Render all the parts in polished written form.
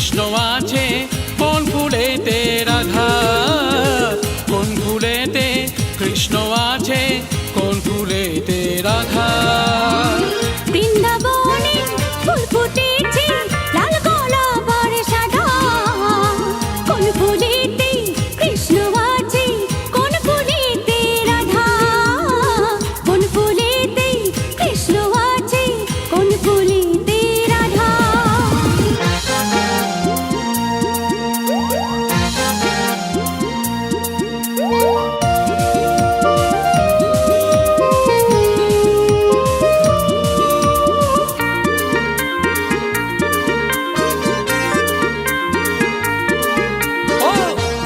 কৃষ্ণ আছে কোন ফুলেতে রাধা, কোন ফুলেতে কৃষ্ণ আছে কোন ফুলেতে রাধা। বৃন্দাবনে ফুল ফুটেছে লাল গোলাপ আর সাদা, কোন ফুলেতে কৃষ্ণ আছে কোন ফুলেতে রাধা, কোন ফুলেতে কৃষ্ণ আছে কোন ফুলেতে রাধা।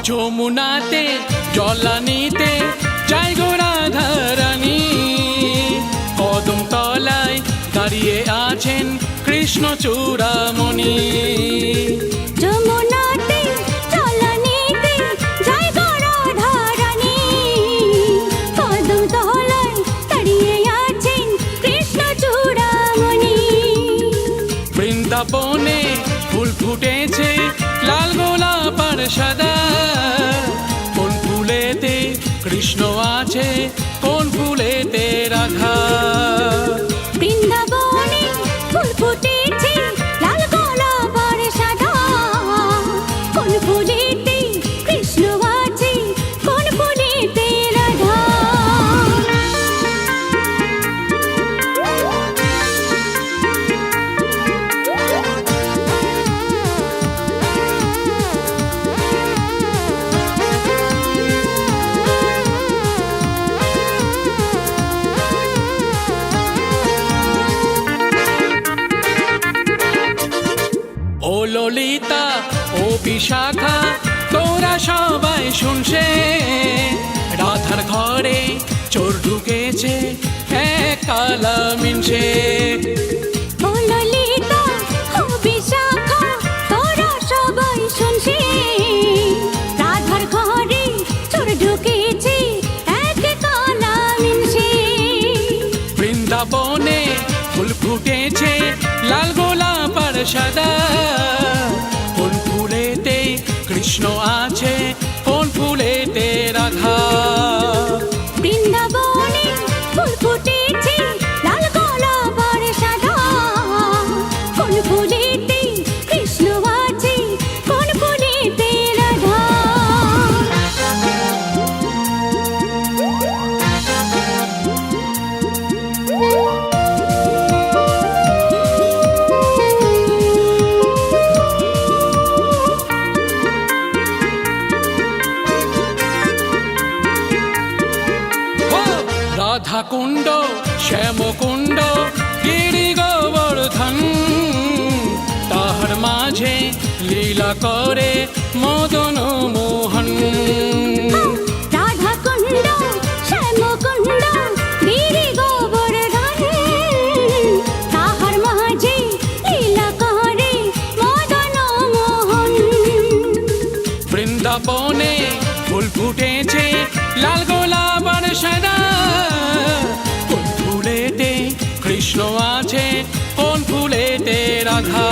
যমুনাতে জলানিতে যাই গো রাধারানী, কদম তলায় দাঁড়িয়ে আছেন কৃষ্ণ চূড়ামণি। যমুনাতে জলানিতে যাই গো রাধারানী, কদম তলায় দাঁড়িয়ে আছেন কৃষ্ণ চূড়ামণি। বৃন্দাবনে ফুল ফুটেছে লাল গোলাপ আর সাদা, কোন ফুলেতে কৃষ্ণ আছে কোন ফুলেতে রাধা। বৃন্দাবনে ফুল ফুটেছে লাল গোলাপ আর সাদা, কোন ফুলেতে কৃষ্ণ আছে কোন ফুলেতে রাধা। ও ললিতা ও বিশাখা তোরা সবাই শুনছে, রাধার ঘরে চোর ঢুকেছে এক কালা মিনছে। ও ললিতা ও বিশাখা তোরা সবাই শুনছে, রাধার ঘরে চোর ঢুকেছে এক কালা মিনছে। বৃন্দাবনে ফুল ফুটেছে লাল গোলাপ আর সাদা, কোন ফুলেতে কৃষ্ণ আছে কোন ফুলেতে রাধা। বৃন্দাবনে ফুল ফুটেছে লাল গোলাপ আর সাদা, কোন ফুলেতে কৃষ্ণ আছে কোন ফুলেতে রাধা। রাধা কুণ্ড শ্যাম কুণ্ড গিরি গোবর্ধন, তাহার মাঝে লীলা করে মদন মোহন। রাধা কুণ্ড শ্যাম কুণ্ড গিরি গোবর্ধন, তাহার মাঝে লীলা করে মদন মোহন। বৃন্দাবনে ফুল ফুটেছে লাল গোলাপ আর সাদা, কোন ফুলেতে কৃষ্ণ আছে কোন ফুলেতে রাধা।